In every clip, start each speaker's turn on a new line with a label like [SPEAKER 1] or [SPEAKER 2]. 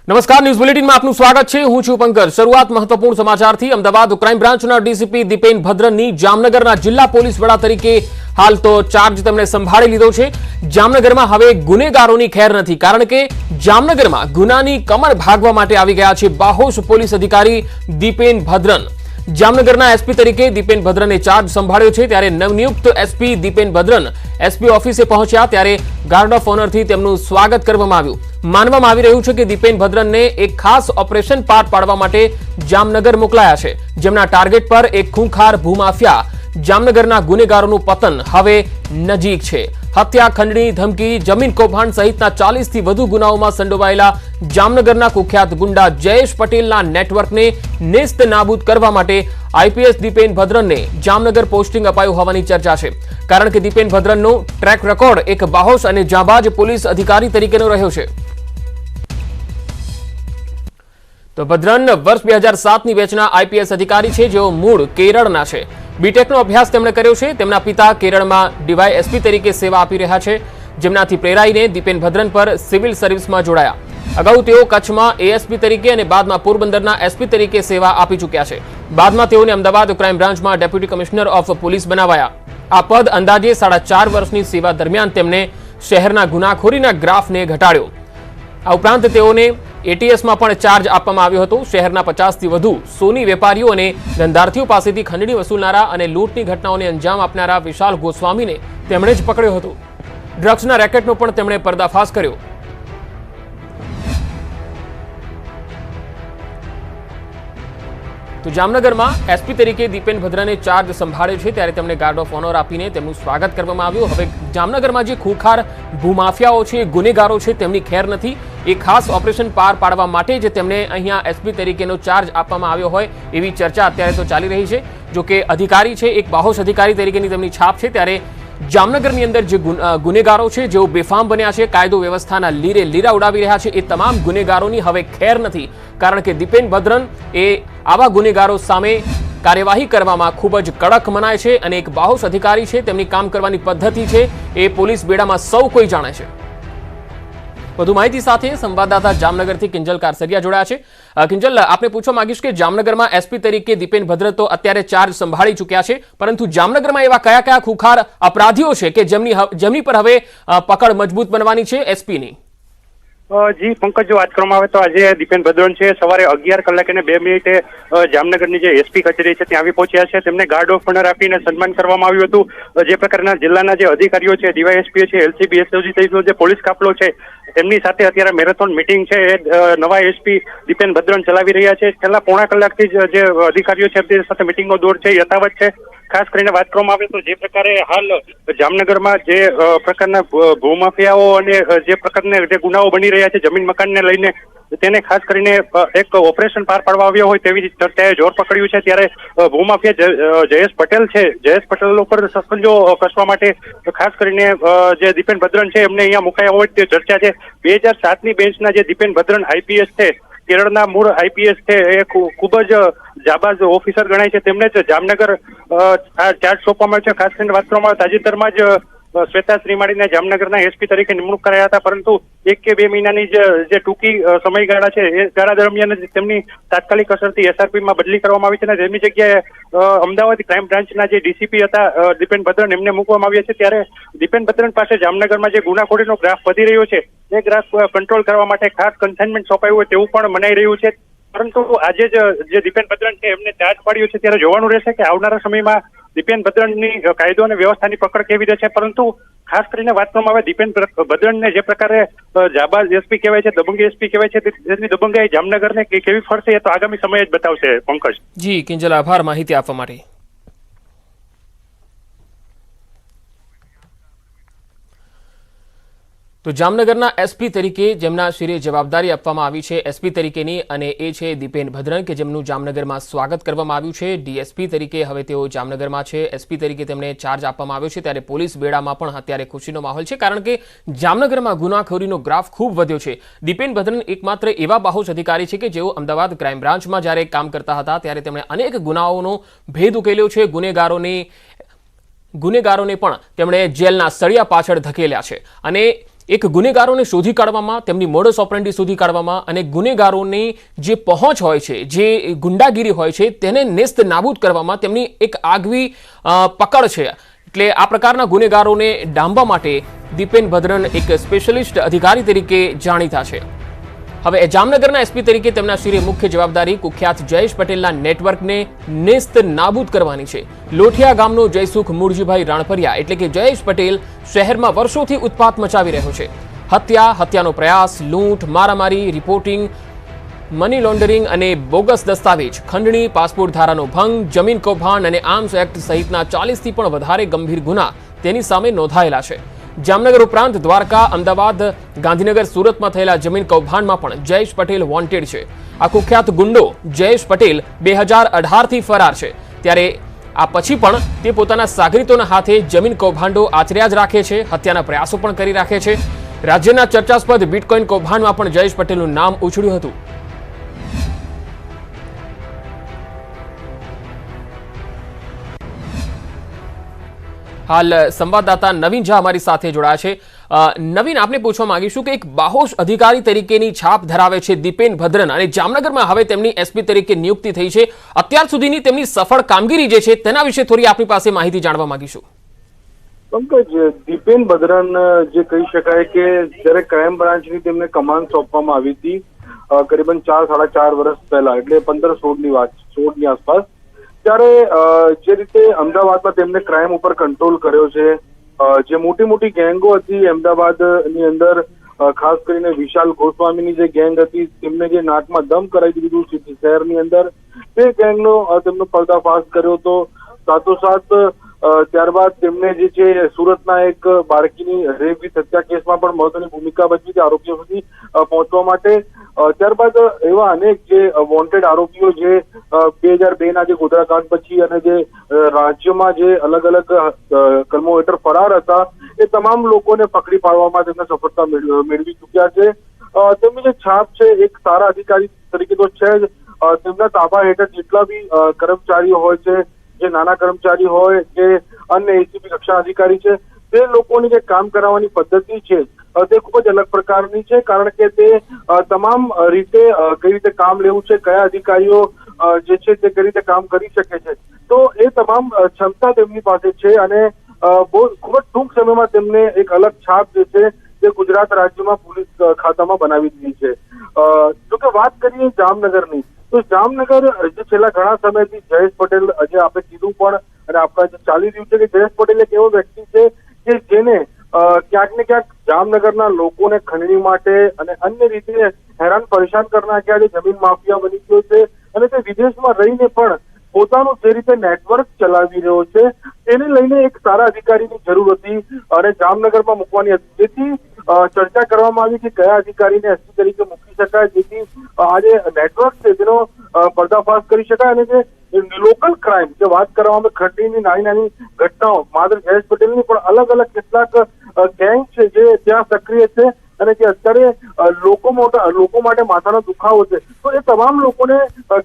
[SPEAKER 1] નમસ્કાર, ન્યૂઝ બુલેટિનમાં આપનું સ્વાગત છે। હું છું પંકજ। શરૂઆત મહત્વપૂર્ણ સમાચારથી। અમદાવાદ ક્રાઇમ બ્રાન્ચના ડીસીપી દીપેન ભદ્રનની જામનગરના જિલ્લા પોલીસ વડા તરીકે હાલ તો ચાર્જ તેમણે સંભાળી લીધો છે। જામનગરમાં હવે ગુનેગારોની ખેર નથી, કારણ કે જામનગરમાં ગુનાની કમર ભાગવા માટે આવી ગયા છે બાહોશ પોલીસ અધિકારી દીપેન ભદ્રન। જામનગરના એસપી તરીકે દીપેન ભદ્રને ચાર્જ સંભાળ્યો છે, ત્યારે નવનિયુક્ત એસપી દીપેન ભદ્રન એસપી ઓફિસે પહોંચ્યા ત્યારે ગાર્ડ ઓફ ઓનરથી તેમનું સ્વાગત કરવામાં આવ્યું। માનવામાં આવી રહ્યું છે કે દીપેન ભદ્રનને એક ખાસ ઓપરેશન પાર પાડવા માટે જામનગર મોકલાયા છે, જેમના ટાર્ગેટ પર એક ખૂંખાર ભૂમાફિયા જામનગરના ગુનેગારોનું પતન હવે નજીક છે। હત્યા, ખંડણી, ધમકી, જમીન કૌભાંડ સહિતના 40 થી વધુ ગુનાઓમાં સંડોવાયેલા જામનગરના કુખ્યાત ગુંડા જયેશ પટેલના નેટવર્કને નેસ્ત નાબૂદ કરવા માટે આઈપીએસ દીપેન ભદ્રનને જામનગર પોસ્ટિંગ અપાયું હોવાની ચર્ચા છે, કારણ કે દીપેન ભદ્રનનો ટ્રેક રેકોર્ડ એક બાહોશ અને જાબાજ પોલીસ અધિકારી તરીકેનો રહ્યો છે। તો ભદ્રન વર્ષ 2007ની બેચના આઈપીએસ અધિકારી છે, જેઓ મૂળ કેરળના છે। બીટેકનો અભ્યાસ તેમણે કર્યો છે। તેમના પિતા કેરળમાં ડીવાયએસપી તરીકે સેવા આપી રહ્યા છે, જેમનાથી પ્રેરાઈને દીપેન ભદ્રન પર સિવિલ સર્વિસમાં જોડાયા। અગાઉ તેઓ કચ્છમાં એએસપી તરીકે અને બાદમાં પોરબંદરના એસપી તરીકે સેવા આપી ચૂક્યા છે। બાદમાં તેઓને અમદાવાદ ક્રાઇમ બ્રાન્ચમાં ડેપ્યુટી કમિશનર ઓફ પોલીસ બનાવાયા। આ પદ અંદાજે 4.5 વર્ષની સેવા દરમિયાન તેમને શહેરના ગુનાખોરીના ગ્રાફને ઘટાડ્યો। આ ઉપરાંત તેઓને એટીએસમાં પણ ચાર્જ આપવામાં આવ્યો હતો। શહેરના 50 થી વધુ સોની વેપારીઓ અને ધંધાર્થીઓ પાસેથી ખંડણી વસૂલનારા અને લૂંટની ઘટનાઓને અંજામ આપનારા વિશાલ ગોસ્વામીને તેમણે જ પકડ્યો હતો। ડ્રગ્સના રેકેટનો પણ તેમણે પર્દાફાશ કર્યો। તો જામનગરમાં એસપી તરીકે દીપેન ભદ્રને ચાર્જ સંભાળ્યો છે, ત્યારે તેમને ગાર્ડ ઓફ ઓનર આપીને તેમનું સ્વાગત કરવામાં આવ્યું। હવે જામનગરમાં જે ખૂંખાર ભૂમાફિયાઓ છે, ગુનેગારો છે, તેમની ખેર નથી। એ ખાસ ઓપરેશન પાર પાડવા માટે જ તેમને અહીંયા એસપી તરીકેનો ચાર્જ આપવામાં આવ્યો હોય એવી ચર્ચા અત્યારે તો ચાલી રહી છે। જો કે અધિકારી છે, એક બાહોશ અધિકારી તરીકેની તેમની છાપ છે, ત્યારે જામનગરની અંદર જે ગુનેગારો છે, જેઓ બેફામ બન્યા છે, કાયદો વ્યવસ્થાના લીરા ઉડાવી રહ્યા છે, એ તમામ ગુનેગારોની હવે ખેર નથી, કારણ કે દીપેન ભદ્રન એ આવા ગુનેગારો સામે કાર્યવાહી કરવામાં ખૂબ જ કડક મનાય છે અને એક બાહોશ અધિકારી છે। તેમની કામ કરવાની પદ્ધતિ છે એ પોલીસ બેડામાં સૌ કોઈ જાણે છે। વધુ માહિતી સાથે સંવાદદાતા જામનગરથી કિંજલ કારસરિયા જોડાયા છે। કિંજલ, આપને પૂછવા માંગીશ કે જામનગરમાં એસપી તરીકે દીપેન ભદ્રન તો અત્યારે ચાર્જ સંભાળી ચૂક્યા છે, પરંતુ જામનગરમાં એવા કયા કયા ખૂંખાર અપરાધીઓ છે કે જેમની પર હવે પકડ મજબૂત બનવાની છે એસપીની?
[SPEAKER 2] જી પંકજ, જો વાત કરવામાં આવે તો આજે દીપેન ભદ્રન છે સવારે 11 કલાકે અને 2 મિનિટે જામનગરની જે એસપી કચેરી છે ત્યાં આવી પહોંચ્યા છે। તેમને ગાર્ડ ઓફ ઓનર આપીને સન્માન કરવામાં આવ્યું હતું। જે પ્રકારના જિલ્લાના જે અધિકારીઓ છે, ડીવાયએસપી છે, એલસીબી એસઓજી સહિતનો જે પોલીસ કાફલો છે, તેમની સાથે અત્યારે મેરેથોન મીટિંગ છે એ નવા એસપી દીપેન ભદ્રન ચલાવી રહ્યા છે। છેલ્લા પોણા કલાકથી જે અધિકારીઓ છે તેમની સાથે મીટિંગનો દોર છે યથાવત છે। ખાસ કરીને વાત કરવામાં આવે તો જે પ્રકારે હાલ જામનગરમાં જે પ્રકારના ભૂમાફિયાઓ અને જે પ્રકારના જે ગુનાઓ બની રહ્યા છે જમીન મકાનને લઈને, તેને ખાસ કરીને એક ઓપરેશન પાર પાડવા આવ્યો હોય તેવી ચર્ચાએ જોર પકડ્યું છે। ત્યારે ભૂમાફિયા જયેશ પટેલ છે, જયેશ પટેલ ઉપર સસ્પેન્જો કસવા માટે ખાસ કરીને જે દીપેન ભદ્રન છે એમને અહીંયા મુકાયા હોય તે ચર્ચા છે। 2007ની બેન્ચના જે દીપેન ભદ્રન આઈપીએસ છે, કેરળના મૂળ આઈપીએસ છે, એ ખૂબ જ જાબાઝ ઓફિસર ગણાય છે। તેમને જ જામનગર ચાર્જ સોંપવામાં આવ્યો છે। ખાસ કરીને વાત કરવામાં આવે તાજેતરમાં જ શ્વેતા શ્રીમાળીને જામનગરના એસપી તરીકે નિમણૂક કરાયા હતા, પરંતુ 1 કે 2 મહિનાની જે ટૂંકી સમયગાળા છે એ ગાળા દરમિયાન જ તેમની તાત્કાલિક અસરથી એસઆરપીમાં બદલી કરવામાં આવી છે અને તેમની જગ્યાએ અમદાવાદ ક્રાઇમ બ્રાન્ચના જે ડીસીપી હતા દીપેન ભદ્રન એમને મૂકવામાં આવ્યા છે। ત્યારે દીપેન ભદ્રન પાસે જામનગરમાં જે ગુનાખોરીનો ગ્રાફ વધી રહ્યો છે એ ગ્રાફ કંટ્રોલ કરવા માટે ખાસ કન્સાઇનમેન્ટ સોંપાયું હોય તેવું પણ મનાઈ રહ્યું છે। પરંતુ આજે જે દીપેન ભદ્રન છે એમને ચાર્જ પાડ્યો છે, ત્યારે જોવાનું રહેશે કે આવનારા સમયમાં દીપેન ભદ્રનની કાયદો અને વ્યવસ્થાની પકડ કેવી રહેશે। પરંતુ ખાસ કરીને વાત કરવામાં આવે દીપેન ભદ્રનને જે પ્રકારે જાબાઝ એસપી કહેવાય છે, દબંગ એસપી કહેવાય છે, તેની દબંગાઈ જામનગરને કેવી ફરશે એ તો આગામી સમય જ બતાવશે। પંકજ
[SPEAKER 1] જી કિંજલ, આભાર માહિતી આપવા માટે। તો જામનગરના એસપી તરીકે જેમના શિરે જવાબદારી આપવામાં આવી છે એસપી તરીકેની, અને એ છે દીપેન ભદ્રન કે જેમનું જામનગરમાં સ્વાગત કરવામાં આવ્યું છે। ડીએસપી તરીકે હવે તેઓ જામનગરમાં છે, એસપી તરીકે તેમને ચાર્જ આપવામાં આવ્યો છે, ત્યારે પોલીસ બેડામાં પણ અત્યારે ખુશીનો માહોલ છે, કારણ કે જામનગરમાં ગુનાખોરીનો ગ્રાફ ખૂબ વધ્યો છે। દીપેન ભદ્રન એકમાત્ર એવા બાહોશ અધિકારી છે કે જેઓ અમદાવાદ ક્રાઇમ બ્રાન્ચમાં જ્યારે કામ કરતા હતા ત્યારે તેમણે અનેક ગુનાઓનો ભેદ ઉકેલ્યો છે। ગુનેગારોને પણ તેમણે જેલના સળિયા પાછળ ધકેલ્યા છે, અને એક ગુનેગારોને શોધી કાઢવામાં, તેમની મોડસ ઓપરેન્ડી શોધી કાઢવામાં અને ગુનેગારોની જે પહોંચ હોય છે, જે ગુંડાગીરી હોય છે, તેને નેસ્ત નાબૂદ કરવામાં તેમની એક આગવી પકડ છે. એટલે આ પ્રકારના ગુનેગારોને ડામવા માટે દીપેન ભદ્રન એક સ્પેશિયલિસ્ટ અધિકારી તરીકે જાણીતા છે. હવે જામનગરના એસપી તરીકે તેમના શિરે મુખ્ય જવાબદારી કુખ્યાત જયેશ પટેલના નેટવર્કને નેસ્ત નાબૂદ કરવાની છે. લોઠિયા ગામનો જયસુખ મૂળજીભાઈ રાણપરિયા એટલે કે જયેશ પટેલ શહેરમાં વર્ષોથી ઉત્પાત મચાવી રહ્યો છે. હત્યાનો પ્રયાસ, લૂંટ, મારામારી, રિપોર્ટિંગ, મની લોન્ડરિંગ અને બોગસ દસ્તાવેજ, ખંડણી, પાસપોર્ટ ધારાનો ભંગ, જમીન કૌભાંડ અને આર્મ્સ એક્ટ સહિતના 40થી પણ વધારે ગંભીર ગુના તેની સામે નોંધાયેલા છે. જામનગર ઉપરાંત દ્વારકા, અમદાવાદ, ગાંધીનગર, સુરતમાં થયેલા જમીન કૌભાંડમાં પણ જયેશ પટેલ વોન્ટેડ છે. આ કુખ્યાત ગુંડો જયેશ પટેલ 2018થી ફરાર છે. ત્યારે આ પછી પણ તે પોતાના સાગરીતોના હાથે જમીન કૌભાંડો આચર્યા જ રાખે છે, હત્યાના પ્રયાસો પણ કરી રાખે છે. રાજ્યના ચર્ચાસ્પદ બિટકોઇન કૌભાંડમાં પણ જયેશ પટેલનું નામ ઉછળ્યું હતું. હાલ સંવાદદાતા નવીન ઝા અમારી સાથે જોડાયા છે. નવીન, આપને પૂછવા માંગીશું કે એક બાહોશ અધિકારી તરીકેની છાપ ધરાવે છે દીપેન ભદ્રન અને જામનગરમાં હવે તેમની એસપી તરીકે નિયુક્તિ થઈ છે. અત્યાર સુધીની તેમની સફળ કામગીરી જે છે તેના વિશે થોડી આપની પાસે માહિતી જાણવા માંગીશું.
[SPEAKER 3] પંકજ, દીપેન ભદ્રન જે કહી શકાય કે જ્યારે ક્રાઇમ બ્રાન્ચની તેમને કમાન સોંપવામાં આવી હતી કરીબન 4-4.5 વર્ષ પહેલા, એટલે 15-16ની આસપાસ, ત્યારે જે રીતે અમદાવાદમાં તેમને ક્રાઇમ ઉપર કંટ્રોલ કર્યો છે, જે મોટી મોટી ગેંગો હતી અમદાવાદની અંદર, ખાસ કરીને વિશાલ ગોસ્વામીની જે ગેંગ હતી, તેમને જે નાકમાં દમ કરાવી દીધું શહેરની અંદર, તે ગેંગનો તેમનો પર્દાફાશ કર્યો હતો. સાથોસાથ ત્યારબાદ તેમને જે છે સુરતના એક બાળકીની રેપ વિથ હત્યા કેસમાં પણ મહત્વની ભૂમિકા ભજવી હતી આરોપીઓ સુધી પહોંચવા માટે. ત્યારબાદ એવા અનેક જે વોન્ટેડ આરોપીઓ જે 2002ના જે ગોધરા કાંડ પછી અને જે રાજ્યમાં જે અલગ અલગ કલમો હેઠળ ફરાર હતા, એ તમામ લોકોને પકડી પાડવામાં તેમને સફળતા મેળવી ચૂક્યા છે. તેમની જે છાપ છે એક સારા અધિકારી તરીકે તો છે જ. તેમના તાબા હેઠળ જેટલા બી કર્મચારીઓ હોય છે, જે નાના કર્મચારી હોય કે અન્ય એસીપી કક્ષાના અધિકારી છે, તે લોકોની જે કામ કરાવવાની પદ્ધતિ છે તે ખૂબ જ અલગ પ્રકારની છે. કારણ કે તે તમામ રીતે કઈ રીતે કામ લેવું છે, કયા અધિકારીઓ જે છે તે કઈ રીતે કામ કરી શકે છે, તો એ તમામ ક્ષમતા તેમની પાસે છે અને બહુ ખૂબ જ ટૂંક સમયમાં તેમને એક અલગ છાપ જે છે તે ગુજરાત રાજ્યમાં પોલીસ ખાતામાં બનાવી દીધી છે. જોકે વાત કરીએ જામનગરની, તો જામનગર જે છેલ્લા ઘણા સમયથી જયેશ પટેલ, જે આપણે કીધું પણ અને આપણા જે ચાલી રહ્યું છે કે જયેશ પટેલ એક એવો વ્યક્તિ છે કે જેને ક્યાંક ને ક્યાંક જામનગરના લોકોને ખંડણી માટે અને અન્ય રીતે હેરાન પરેશાન કરી નાખ્યા છે. જમીન માફિયા બની ગયો છે અને તે વિદેશમાં રહીને પણ પોતાનું જે રીતે નેટવર્ક ચલાવી રહ્યો છે, તેને લઈને એક સારા અધિકારીની જરૂર હતી અને જામનગરમાં મૂકવાની હતી. જેથી ચર્ચા કરવામાં આવી કે કયા અધિકારીને એસપી તરીકે મૂકી શકાય, જેથી આ જે નેટવર્ક છે તેનો પર્દાફાશ કરી શકાય અને જે લોકલ ક્રાઇમ જે વાત કરવામાં ખંડણીની નાની ઘટનાઓ માત્ર જયેશ પટેલની પણ અલગ અલગ કેટલાક ગેંગ છે જે ત્યાં સક્રિય છે અને જે અત્યારે લોકો માટે માથાનો દુખાવો છે, તો એ તમામ લોકોને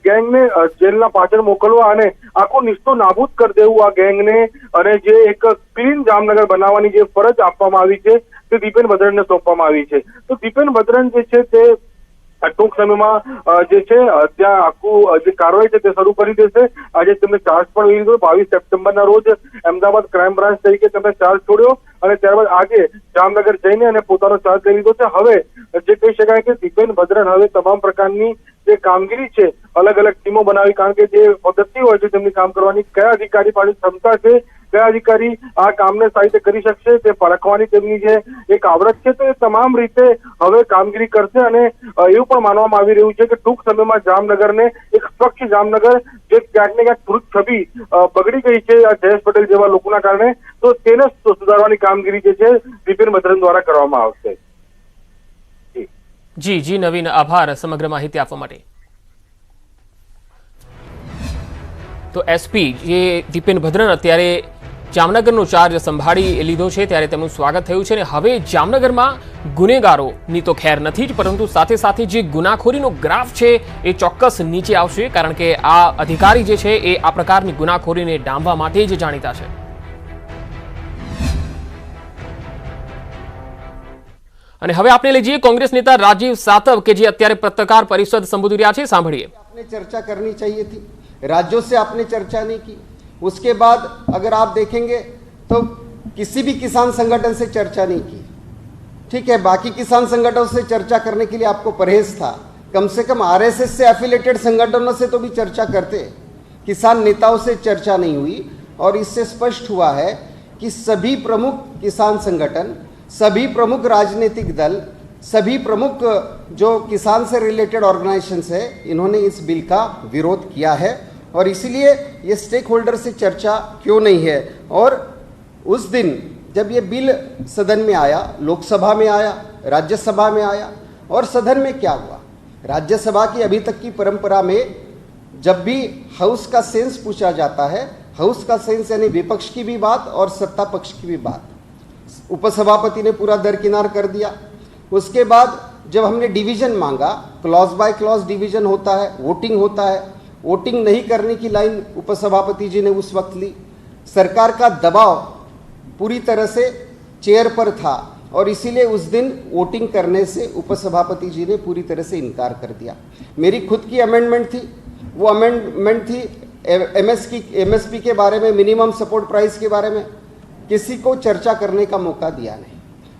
[SPEAKER 3] ગેંગને જેલના પાછળ મોકલવા અને આખો નિસ્તો નાબૂદ કરી દેવું આ ગેંગને, અને જે એક ક્લીન જામનગર બનાવવાની જે ફરજ આપવામાં આવી છે તે દીપેન ભદ્રનને સોંપવામાં આવી છે. તો દીપેન ભદ્રન જે છે તે ટૂંક સમયમાં જે છે ત્યાં આખું જે કાર્યવાહી છે તે શરૂ કરી દેશે. આજે તેમને ચાર્જ પણ લઈ લીધો. 22 સપ્ટેમ્બરના રોજ અમદાવાદ ક્રાઇમ બ્રાન્ચ તરીકે તેમને ચાર્જ છોડ્યો અને ત્યારબાદ આજે જામનગર જઈને અને પોતાનો ચાર્જ લઈ લીધો છે. હવે જે કહી શકાય કે દીપેન ભદ્રન હવે તમામ પ્રકારની જે કામગીરી છે અલગ અલગ ટીમો બનાવી, કારણ કે જે પદ્ધતિ હોય છે તેમની કામ કરવાની, કયા અધિકારી પાસે ક્ષમતા છે, કયા અધિકારી આ કામને સારી રીતે કરી શકશે તે પરખવાની તેમની જે એક આવડત છે, તો એ તમામ રીતે હવે કામગીરી કરશે. અને એવું પણ માનવામાં આવી રહ્યું છે કે ટૂંક સમયમાં જામનગરને એક સ્વચ્છ જામનગર, જે ક્યાંક ને ક્યાંક થોડીક છબી બગડી ગઈ છે આ જયેશ પટેલ જેવા લોકોના કારણે, તો તેને સુધારવાની કામગીરી જે છે દીપેન ભદ્રન દ્વારા કરવામાં આવશે.
[SPEAKER 1] જી નવીન, આભાર સમગ્ર માહિતી આપવા માટે. તો એસપી જે દીપેન ભદ્રન અત્યારે જામનગરનો ચાર્જ સંભાળી લીધો છે ત્યારે તેમનું સ્વાગત થયું છે અને હવે જામનગરમાં ગુનેગારોની તો ખેર નથી જ, પરંતુ સાથે સાથે જે ગુનાખોરીનો ગ્રાફ છે એ ચોક્કસ નીચે આવશે, કારણ કે આ અધિકારી જે છે એ આ પ્રકારની ગુનાખોરીને ડામવા માટે જ જાણીતા છે. અને હવે આપણે લઈ જઈએ કોંગ્રેસ નેતા રાજીવ સાતવ કે જે અત્યારે પત્રકાર પરિષદ સંબોધી રહ્યા છે, સાંભળીએ।
[SPEAKER 4] आपने चर्चा करनी चाहिए थी, राज्यों से आपने चर्चा नहीं की। उसके बाद अगर आप देखेंगे तो किसी भी किसान संगठन से चर्चा नहीं की। ठीक है, बाकी किसान संगठनों से चर्चा करने के लिए आपको परहेज था, कम से कम आरएसएस से एफिलेटेड संगठनों से तो भी चर्चा करते। किसान नेताओं से चर्चा नहीं हुई और इससे स्पष्ट हुआ है कि सभी प्रमुख किसान संगठन, सभी प्रमुख राजनीतिक दल, सभी प्रमुख जो किसान से रिलेटेड ऑर्गेनाइजेशंस है, इन्होंने इस बिल का विरोध किया है। और इसीलिए ये स्टेक होल्डर से चर्चा क्यों नहीं है। और उस दिन जब ये बिल सदन में आया, लोकसभा में आया, राज्यसभा में आया, और सदन में क्या हुआ, राज्यसभा की अभी तक की परंपरा में जब भी हाउस का सेंस पूछा जाता है, हाउस का सेंस यानी विपक्ष की भी बात और सत्ता पक्ष की भी बात, उपसभापति ने पूरा दरकिनार कर दिया। उसके बाद जब हमने डिवीजन मांगा, क्लॉज बाय क्लॉज डिवीजन होता है, वोटिंग होता है, वोटिंग नहीं करने की लाइन उपसभापति जी ने उस वक्त ली। सरकार का दबाव पूरी तरह से चेयर पर था और इसीलिए उस दिन वोटिंग करने से उपसभापति जी ने पूरी तरह से इनकार कर दिया। मेरी खुद की अमेंडमेंट थी, वो अमेंडमेंट थी एमएसपी के बारे में, मिनिमम सपोर्ट प्राइस के बारे में, किसी को चर्चा करने का मौका दिया नहीं।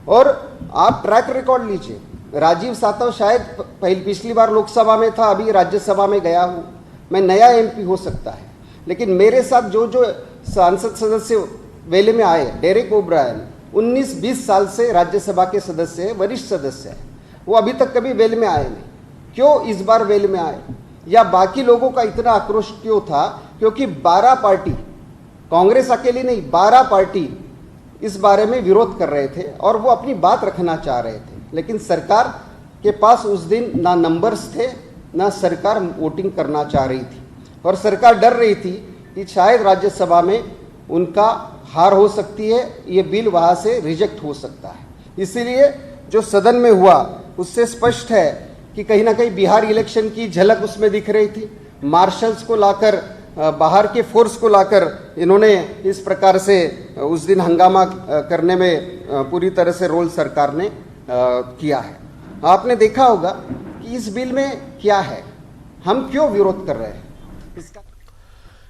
[SPEAKER 4] और आप ट्रैक रिकॉर्ड लीजिए, राजीव सातव शायद पिछली बार लोकसभा में था, अभी राज्यसभा में गया हूँ, मैं नया एमपी हो सकता है, लेकिन मेरे साथ जो जो सांसद सदस्य वेले में आए, डेरेक ओब्रायन 19-20 साल से राज्यसभा के सदस्य हैं, वरिष्ठ सदस्य हैं, वो अभी तक कभी वेल में आए नहीं। क्यों इस बार वेल में आए, या बाकी लोगों का इतना आक्रोश क्यों था? क्योंकि 12 पार्टी, कांग्रेस अकेली नहीं, 12 पार्टी इस बारे में विरोध कर रहे थे और वो अपनी बात रखना चाह रहे थे। लेकिन सरकार के पास उस दिन ना नंबर्स थे, ना सरकार वोटिंग करना चाह रही थी, और सरकार डर रही थी कि शायद राज्यसभा में उनका हार हो सकती है, ये बिल वहाँ से रिजेक्ट हो सकता है। इसीलिए जो सदन में हुआ उससे स्पष्ट है कि कहीं ना कहीं बिहार इलेक्शन की झलक उसमें दिख रही थी। मार्शल्स को लाकर, बाहर के फोर्स को लाकर इन्होंने इस प्रकार से उस दिन हंगामा करने में पूरी तरह से रोल सरकार ने किया है। आपने देखा होगा कि इस बिल में क्या है, हम क्यों विरोध कर रहे हैं इसका।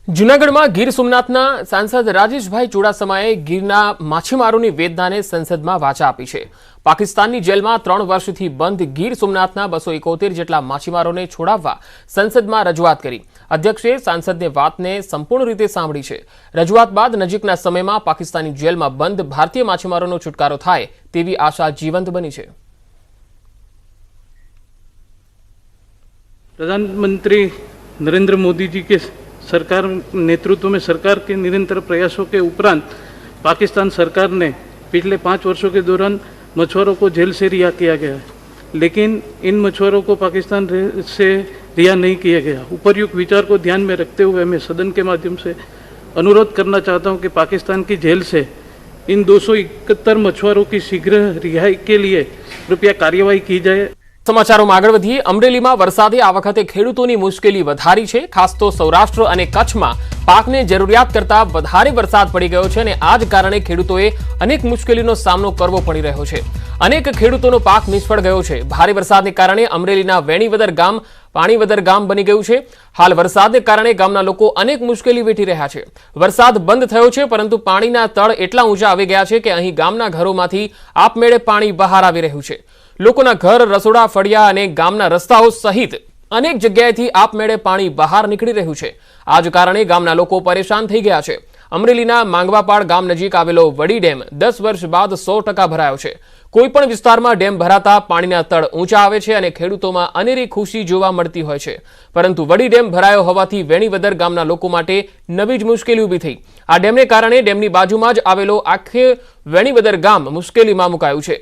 [SPEAKER 1] જૂનાગઢમાં ગીર સોમનાથના સાંસદ રાજેશભાઈ ચુડાસમાએ ગીરના માછીમારોની વેદનાને સંસદમાં વાચા આપી છે। પાકિસ્તાનની જેલમાં 3 વર્ષથી બંધ ગીર સોમનાથના 271 જેટલા માછીમારોને છોડાવવા સંસદમાં રજૂઆત કરી। અધ્યક્ષે સાંસદને વાતને સંપૂર્ણ રીતે સાંભળી છે। રજૂઆત બાદ નજીકના સમયમાં પાકિસ્તાની જેલમાં બંધ ભારતીય માછીમારોનો છુટકારો થાય તેવી આશા જીવંત બની છે।
[SPEAKER 5] प्रधानमंत्री नरेंद्र मोदी जी के सरकार नेतृत्व में सरकार के निरंतर प्रयासों के उपरांत पाकिस्तान सरकार ने पिछले 5 वर्षों के दौरान मछुआरों को जेल से रिहा किया गया है, लेकिन इन मछुआरों को पाकिस्तान से रिहा नहीं किया गया। उपर्युक्त विचार को ध्यान में रखते हुए मैं सदन के माध्यम से अनुरोध करना चाहता हूं कि पाकिस्तान की जेल से इन 271 मछुआरों की शीघ्र रिहाई के लिए कृपया कार्यवाही की जाए।
[SPEAKER 1] સમાચારોમાં આગળ વધીએ। અમરેલીમાં વરસાદે આ વખતે ખેડૂતોની મુશ્કેલી વધારી છે। ખાસ તો સૌરાષ્ટ્ર અને કચ્છમાં પાકને જરૂરિયાત કરતા વધારે વરસાદ પડી ગયો છે અને આ જ કારણે ખેડૂતોએ અનેક મુશ્કેલીનો સામનો કરવો પડી રહ્યો છે। અનેક ખેડૂતોનો પાક નિષ્ફળ ગયો છે। ભારે વરસાદને કારણે અમરેલીના વેણીવદર ગામ પાણીવદર ગામ બની ગયું છે। હાલ વરસાદને કારણે ગામના લોકો અનેક મુશ્કેલી વેઠી રહ્યા છે। વરસાદ બંધ થયો છે, પરંતુ પાણીના તળ એટલા ઊંચા આવી ગયા છે કે અહીં ગામના ઘરોમાંથી આપમેળે પાણી બહાર આવી રહ્યું છે। લોકોના ઘર, રસોડા, ફળિયા અને ગામના રસ્તાઓ સહિત અનેક જગ્યાએથી આપમેળે પાણી બહાર નીકળી રહ્યું છે। આ જ કારણે ગામના લોકો પરેશાન થઈ ગયા છે। અમરેલીના માંગવાપાડ ગામ નજીક આવેલો વડી ડેમ 10 વર્ષ બાદ 100% ભરાયો છે। કોઈપણ વિસ્તારમાં ડેમ ભરાતા પાણીના તળ ઊંચા આવે છે અને ખેડૂતોમાં અનેરી ખુશી જોવા મળતી હોય છે। પરંતુ વડી ડેમ ભરાયો હોવાથી વેણીવદર ગામના લોકો માટે નવી જ મુશ્કેલી ઊભી થઈ। આ ડેમને કારણે ડેમની બાજુમાં જ આવેલો આખે વેણીવદર ગામ મુશ્કેલીમાં મુકાયું છે।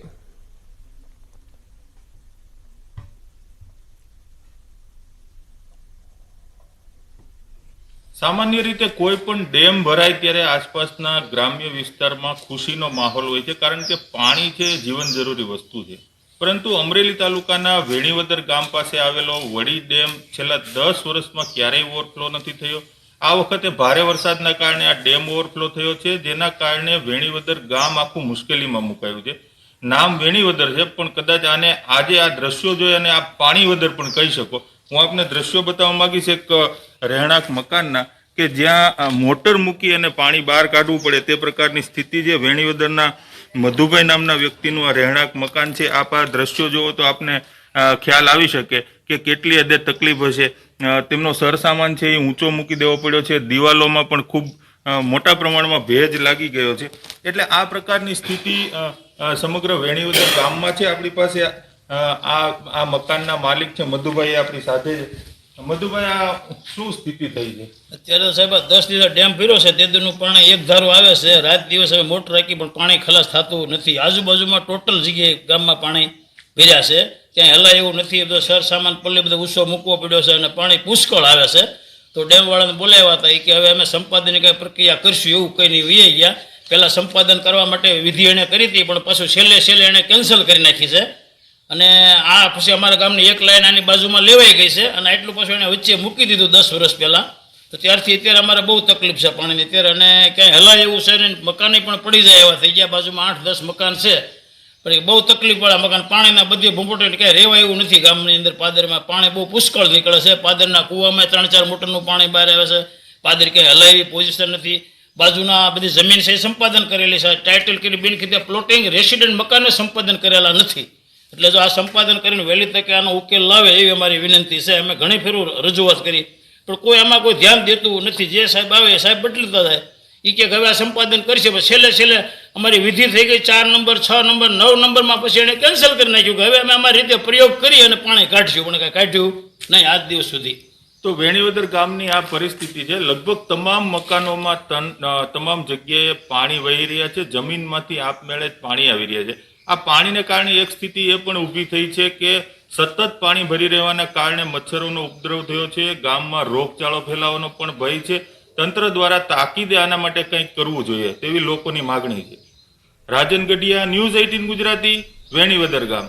[SPEAKER 6] सामान्य रीते कोईपण डेम भराय त्यारे आसपासना ग्राम्य विस्तारमां खुशीनो माहोल होय छे, कारण के पाणी छे जीवन जरूरी वस्तु छे। परंतु अमरेली तालुकाना वेणीवदर गाम पासे आवेलो वडी डेम छेल्ला 10 वर्षमां क्यारेय ओवरफ्लो नथी थयो। आ वखते भारे वरसादना कारणे आ डेम ओवरफ्लो थयो छे, जेना कारणे वेणीवदर गाम आखुं मुश्केलीमां मुकायुं छे। નામ વેણીવદર છે, પણ કદાચ આને આજે આ દ્રશ્યો જોઈ અને આપ પાણીવદર પણ કહી શકો. હું આપને દ્રશ્યો બતાવવા માંગીશ એક રહેણાંક મકાનના કે જ્યાં મોટર મૂકી અને પાણી બહાર કાઢવું પડે તે પ્રકારની સ્થિતિ છે. વેણીવદરના મધુભાઈ નામના વ્યક્તિનું આ રહેણાંક મકાન છે. આપ આ દ્રશ્યો જુઓ તો આપને ખ્યાલ આવી શકે કે કેટલી હદે તકલીફ હશે. તેમનો સરસામાન છે એ ઊંચો મૂકી દેવો પડ્યો છે. દિવાલોમાં પણ ખૂબ મોટા પ્રમાણમાં ભેજ લાગી ગયો છે. એટલે આ પ્રકારની સ્થિતિ સમગ્ર વેણીવદર ગામમાં છે. આપણી પાસે આ મકાનના માલિક છે મધુભાઈ આપણી સાથે છે. મધુભાઈ, આ શું સ્થિતિ થઈ છે
[SPEAKER 7] અત્યારે? સાહેબ 10 દિવસ ડેમ પીરો છે, તેનું પાણી એક ધારું આવે છે. રાત દિવસ હવે મોટર રાખી પણ પાણી ખલાસ થતું નથી. આજુબાજુમાં ટોટલ જગ્યાએ ગામમાં પાણી ભર્યા છે, ક્યાંય હલાય એવું નથી. બધો સર સામાન પલ્લે બધો ઉસો મૂકવો પડ્યો છે અને પાણી પુષ્કળ આવે છે. તો ડેમ વાળાને બોલાવ્યા હતા કે હવે અમે સંપાદનની કઈ પ્રક્રિયા કરશું એવું કહીને વી ગયા. પહેલા સંપાદન કરવા માટે વિધિ એને કરી હતી, પણ પાછું છેલ્લે એને કેન્સલ કરી નાખી છે. અને આ પછી અમારા ગામની એક લાઈન આની બાજુમાં લેવાઈ ગઈ છે અને એટલું પાછું એને વચ્ચે મૂકી દીધું 10 વર્ષ પહેલા. તો ત્યારથી અત્યારે અમારે બહુ તકલીફ છે પાણીની અત્યારે, અને ક્યાંય હલાય એવું છે ને મકાન પણ પડી જાય એવા થઈ ગયા. બાજુમાં 8-10 મકાન છે, પણ બહુ તકલીફ પડે મકાન. પાણીના બધે ભૂંપટો ક્યાંય રહેવાય એવું નથી. ગામની અંદર પાદરમાં પાણી બહુ પુષ્કળ નીકળે છે. પાદરના કૂવામાં 3-4 મોટરનું પાણી બહાર આવે છે. પાદર ક્યાંય હલાય એવી પોઝિશન નથી. બાજુના બધી જમીન છે સંપાદન કરેલી છે, ટાઇટલ કરી બિનખેતી પ્લોટિંગ રેસિડેન્ટ મકાનને સંપાદન કરેલા નથી. એટલે જો આ સંપાદન કરીને વહેલી તકે આનો ઉકેલ લાવે એવી અમારી વિનંતી છે. અમે ઘણી ફેરું રજૂઆત કરી પણ કોઈ આમાં કોઈ ધ્યાન દેતું નથી. જે સાહેબ આવે એ સાહેબ બદલતા થાય. એ કે હવે આ સંપાદન કરશે, પણ છેલ્લે અમારી વિધિ થઈ ગઈ 4 નંબર 6 નંબર 9 નંબરમાં પછી એને કેન્સલ કરી નાખ્યું કે હવે અમે અમારી રીતે પ્રયોગ કરી અને પાણી કાઢશું, પણ કાંઈ કાઢ્યું નહીં આજ દિવસ સુધી.
[SPEAKER 6] તો વેણીવદર ગામની આ પરિસ્થિતિ છે. લગભગ તમામ મકાનોમાં તમામ જગ્યાએ પાણી વહી રહ્યા છે. જમીનમાંથી આપમેળે જ પાણી આવી રહ્યા છે. આ પાણીને કારણે એક સ્થિતિ એ પણ ઊભી થઈ છે કે સતત પાણી ભરી રહેવાના કારણે મચ્છરોનો ઉપદ્રવ થયો છે. ગામમાં રોગચાળો ફેલાવાનો પણ ભય છે. તંત્ર દ્વારા તાકીદે આના માટે કંઈક કરવું જોઈએ તેવી લોકોની માગણી છે. રાજન ગઢિયા, ન્યૂઝ 18 ગુજરાતી, વેણીવદર ગામ.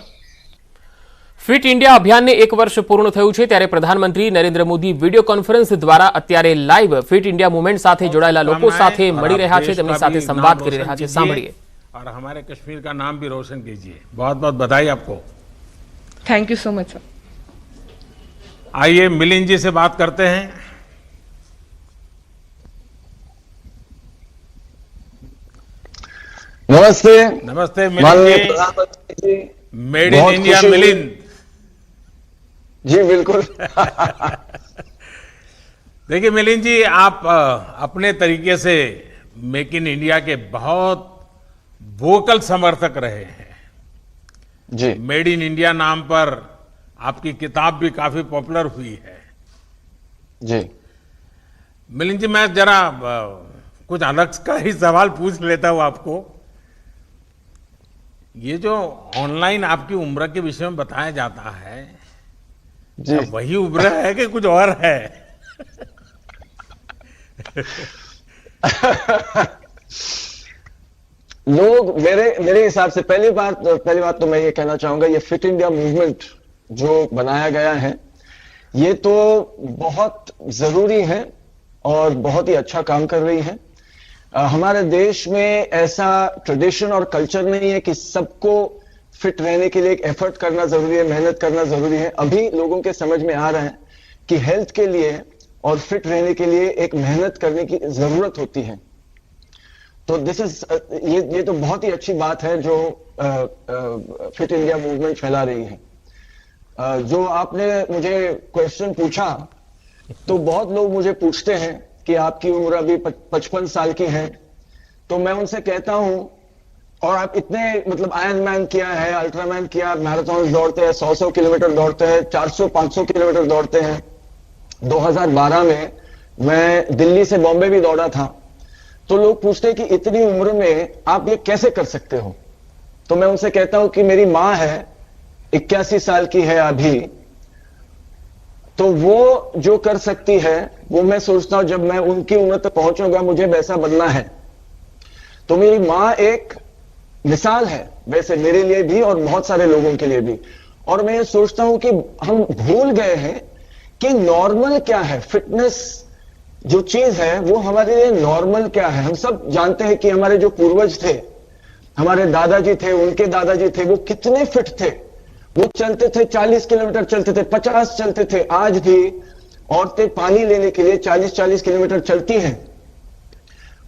[SPEAKER 1] ફિટ ઇન્ડિયા અભિયાનને 1 વર્ષ પૂર્ણ થયું છે, ત્યારે પ્રધાનમંત્રી નરેન્દ્ર મોદી વિડીયો કોન્ફરન્સ દ્વારા અત્યારે લાઈવ ફિટ ઇન્ડિયા મૂવમેન્ટ સાથે જોડાયેલા લોકો સાથે મળી રહ્યા છે, તેમની સાથે સંવાદ કરી રહ્યા છે. સાંભળીએ.
[SPEAKER 8] और हमारे कश्मीर का नाम भी रोशन कीजिए. बहुत बहुत बधाई आपको.
[SPEAKER 9] Thank you so much sir.
[SPEAKER 8] आइए मिलिंद जी से बात करते हैं.
[SPEAKER 10] नमस्ते.
[SPEAKER 8] नमस्ते मिलिंद जी. मेड इन इंडिया मिलिंद
[SPEAKER 10] जी. बिल्कुल.
[SPEAKER 8] देखिए मिलिंद जी, आप अपने तरीके से मेक इन इंडिया के बहुत वोकल समर्थक रहे हैं
[SPEAKER 10] जी.
[SPEAKER 8] मेड इन इंडिया नाम पर आपकी किताब भी काफी पॉपुलर हुई है
[SPEAKER 10] जी.
[SPEAKER 8] मिलिंद जी, मैं जरा कुछ अलग का ही सवाल पूछ लेता हूं आपको. ये जो ऑनलाइन आपकी उम्र के विषय में बताया जाता है
[SPEAKER 10] जी,
[SPEAKER 8] वही उम्र है कि कुछ और है?
[SPEAKER 10] लोग मेरे हिसाब से पहली बात तो मैं ये कहना चाहूंगा, ये फिट इंडिया मूवमेंट जो बनाया गया है ये तो बहुत जरूरी है और बहुत ही अच्छा काम कर रही है. हमारे देश में ऐसा ट्रेडिशन और कल्चर नहीं है कि सबको फिट रहने के लिए एक एफर्ट करना जरूरी है, मेहनत करना जरूरी है. अभी लोगों के समझ में आ रहा है कि हेल्थ के लिए और फिट रहने के लिए एक मेहनत करने की जरूरत होती है. तो ये तो बहुत ही अच्छी बात है जो फिट इंडिया मूवमेंट फैला रही है. जो आपने मुझे क्वेश्चन पूछा, तो बहुत लोग मुझे पूछते हैं कि आपकी उम्र अभी 55 साल की है, तो मैं उनसे कहता हूं, और आप इतने मतलब आयरन मैन किया है, अल्ट्रामैन किया, मैराथन दौड़ते हैं, 100 किलोमीटर दौड़ते हैं, 400-500 किलोमीटर दौड़ते हैं. 2012 में मैं दिल्ली से बॉम्बे भी दौड़ा था. तो लोग पूछते हैं कि इतनी उम्र में आप ये कैसे कर सकते हो? तो मैं उनसे कहता हूं कि मेरी मां है, 81 साल की है अभी, तो वो जो कर सकती है वो मैं सोचता हूं जब मैं उनकी उम्र तक पहुंचूंगा मुझे वैसा बनना है. तो मेरी मां एक मिसाल है वैसे मेरे लिए भी और बहुत सारे लोगों के लिए भी. और मैं ये सोचता हूं कि हम भूल गए हैं कि नॉर्मल क्या है. फिटनेस जो चीज है वो हमारे लिए नॉर्मल क्या है. हम सब जानते हैं कि हमारे जो पूर्वज थे हमारे दादाजी थे, उनके दादाजी थे, वो कितने फिट थे। वो चलते थे 40 किलोमीटर चलते थे, 50 चलते थे। आज भी औरतें पानी लेने के लिए 40-40 किलोमीटर चलती हैं,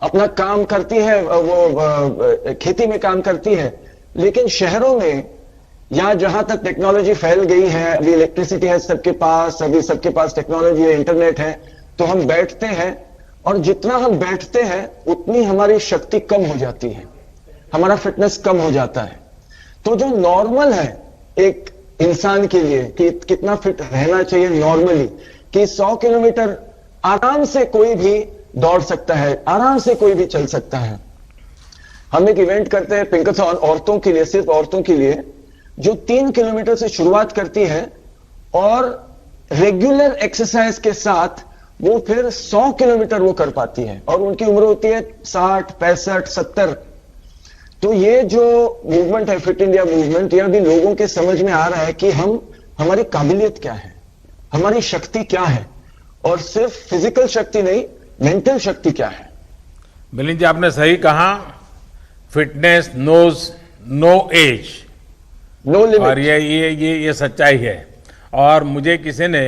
[SPEAKER 10] अपना काम करती है, वो खेती में काम करती है। लेकिन शहरों में या जहां तक टेक्नोलॉजी फैल गई है, अभी इलेक्ट्रिसिटी है सबके पास, अभी सबके पास टेक्नोलॉजी है, इंटरनेट है, तो हम बैठते हैं और जितना हम बैठते हैं उतनी हमारी शक्ति कम हो जाती है, हमारा फिटनेस कम हो जाता है। तो जो नॉर्मल है एक इंसान के लिए कि कितना फिट रहना चाहिए नॉर्मली, कि 100 किलोमीटर आराम से कोई भी दौड़ सकता है, आराम से कोई भी चल सकता है। हम एक इवेंट करते हैं पिंकाथॉन औरतों के लिए, सिर्फ औरतों के लिए, जो 3 किलोमीटर से शुरुआत करती है और रेगुलर एक्सरसाइज के साथ वो फिर 100 किलोमीटर वो कर पाती है, और उनकी उम्र होती है 60, 65, 70। तो ये जो मूवमेंट है फिट इंडिया मूवमेंट, ये अभी लोगों के समझ में आ रहा है कि हमारी काबिलियत क्या है, हमारी शक्ति क्या है, और सिर्फ फिजिकल शक्ति नहीं, मेंटल शक्ति क्या है।
[SPEAKER 8] मिलिंद जी, आपने सही कहा, fitness knows no age,
[SPEAKER 10] no limit.
[SPEAKER 8] और ये सच्चाई है। और मुझे किसी ने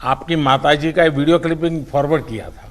[SPEAKER 8] आपकी माताजी का वीडियो क्लिपिंग फॉरवर्ड किया था।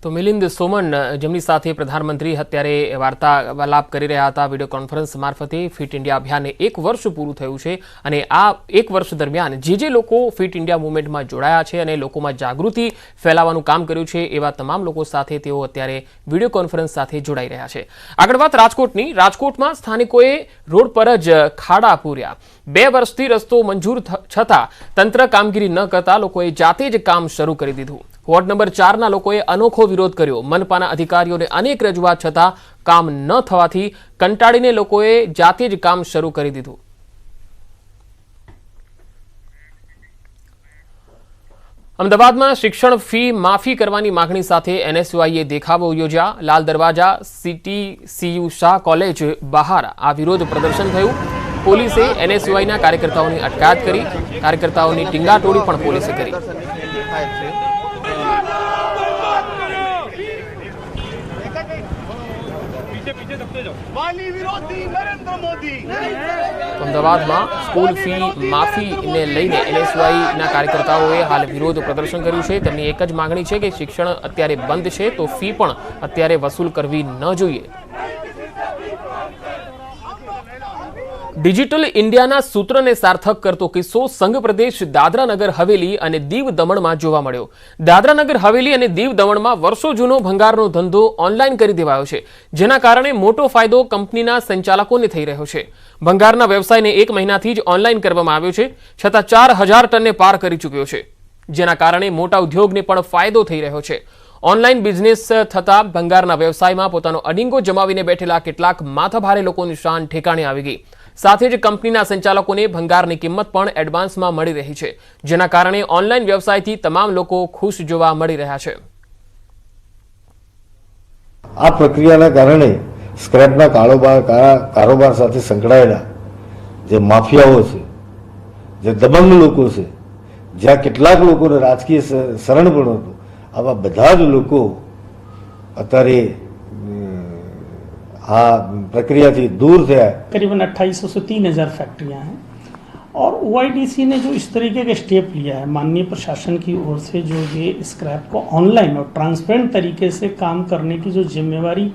[SPEAKER 1] તો મિલિંદ સોમન જેમની સાથે પ્રધાનમંત્રી અત્યારે વાર્તાલાપ કરી રહ્યા હતા વિડીયો કોન્ફરન્સ મારફતે ફિટ ઇન્ડિયા અભિયાનને 1 વર્ષ પૂરું થયું છે અને આ 1 વર્ષ દરમિયાન જે લોકો ફિટ ઇન્ડિયા મૂવમેન્ટમાં જોડાયા છે અને લોકોમાં જાગૃતિ ફેલાવવાનું કામ કર્યું છે એવા તમામ લોકો સાથે તેઓ અત્યારે વિડીયો કોન્ફરન્સ સાથે જોડાઈ રહ્યા છે। આગળ વાત રાજકોટની। રાજકોટમાં સ્થાનિકોએ રોડ પર જ ખાડા પૂર્યા। 2 વર્ષથી રસ્તો મંજૂર છતાં તંત્ર કામગીરી ન કરતા લોકોએ જાતે જ કામ શરૂ કરી દીધું। વોર્ડ નંબર 4ના લોકોએ અનોખો વિરોધ કર્યો। મનપાના અધિકારીઓને અનેક રજૂઆત છતાં કામ ન થવાથી કંટાળીને લોકોએ જાતે જ કામ શરૂ કરી દીધું। અમદાવાદમાં શિક્ષણ ફી માફી કરવાની માગણી સાથે એનએસયુઆઈએ દેખાવો યોજ્યા। લાલ દરવાજા CTCU શાહ કોલેજ બહાર આ વિરોધ પ્રદર્શન થયું। પોલીસે એનએસયુઆઈના કાર્યકર્તાઓની અટકાયત કરી। કાર્યકર્તાઓની ટીંગાટોળી પણ પોલીસે કરી। અમદાવાદમાં સ્કૂલ ફી માફીને લઈને એનએસયુઆઈના કાર્યકર્તાઓએ હાલ વિરોધ પ્રદર્શન કર્યું છે। તેમની એક જ માંગણી છે કે શિક્ષણ અત્યારે બંધ છે તો ફી પણ અત્યારે વસૂલ કરવી ન જોઈએ। ડિજિટલ ઇન્ડિયાના સૂત્રને સાર્થક કરતો કિસ્સો સંઘ પ્રદેશ દાદરાનગર હવેલી અને દીવ દમણમાં જોવા મળ્યો। દાદરાનગર હવેલી અને દીવ દમણમાં વર્ષો જૂનો ભંગારનો ધંધો ઓનલાઈન કરી દેવાયો છે, જેના કારણે મોટો ફાયદો કંપનીના સંચાલકોને થઈ રહ્યો છે। ભંગારના વ્યવસાયને 1 મહિનાથી જ ઓનલાઈન કરવામાં આવ્યો છે, છતાં 4000 ટનને પાર કરી ચૂક્યો છે, જેના કારણે મોટા ઉદ્યોગને પણ ફાયદો થઈ રહ્યો છે। ઓનલાઈન બિઝનેસ થતા ભંગારના વ્યવસાયમાં પોતાનો અડીંગો જમાવીને બેઠેલા કેટલાક માથાભારે લોકોની શાન ઠેકાણે આવી ગઈ। સાથે જ કંપનીના સંચાલકોને ભંગારની કિંમત પણ એડવાન્સમાં મળી રહી છે, જેના કારણે ઓનલાઈન વ્યવસાયથી તમામ લોકો ખુશ જોવા મળી રહ્યા છે।
[SPEAKER 11] આ પ્રક્રિયાના કારણે સ્ક્રેપના કારોબાર સાથે સંકળાયેલા જે માફિયાઓ છે, જે દબંગ લોકો છે, જ્યાં કેટલાક લોકોને રાજકીય શરણ પણ હતું, આવા બધા જ લોકો અત્યારે हाँ प्रक्रिया थी दूर थे।
[SPEAKER 12] करीबन 2800 से 3000 फैक्ट्रियां हैं और OIDC ने जो इस तरीके के स्टेप लिया है माननीय प्रशासन की ओर से, जो ये स्क्रैप को ऑनलाइन और ट्रांसपेरेंट तरीके से काम करने की जो जिम्मेवारी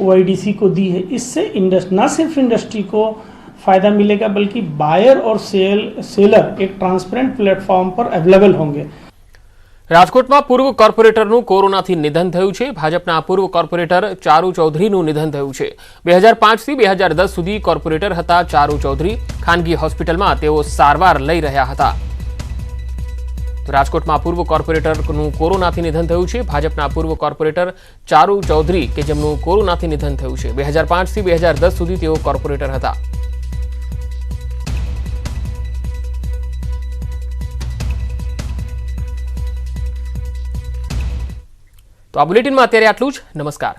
[SPEAKER 12] OIDC को दी है, इससे न सिर्फ इंडस्ट्री को फ़ायदा मिलेगा बल्कि बायर और सेलर एक ट्रांसपेरेंट प्लेटफॉर्म पर अवेलेबल होंगे।
[SPEAKER 1] રાજકોટમાં પૂર્વ કોર્પોરેટરનું કોરોનાથી નિધન થયું છે। ભાજપના પૂર્વ કોર્પોરેટર ચારુ ચૌધરીનું નિધન થયું છે। 2005 થી 2010 સુધી કોર્પોરેટર હતા ચારુ ચૌધરી। ખાનગી હોસ્પિટલમાં તેઓ સારવાર લઈ રહ્યા હતા। તો રાજકોટમાં પૂર્વ કોર્પોરેટરનું કોરોનાથી નિધન થયું છે। ભાજપના પૂર્વ કોર્પોરેટર ચારુ ચૌધરી કે જેમનું કોરોનાથી નિધન થયું છે। 2005 થી 2010 સુધી તેઓ કોર્પોરેટર હતા। તો આ બુલેટિનમાં અત્યારે આટલું જ। નમસ્કાર।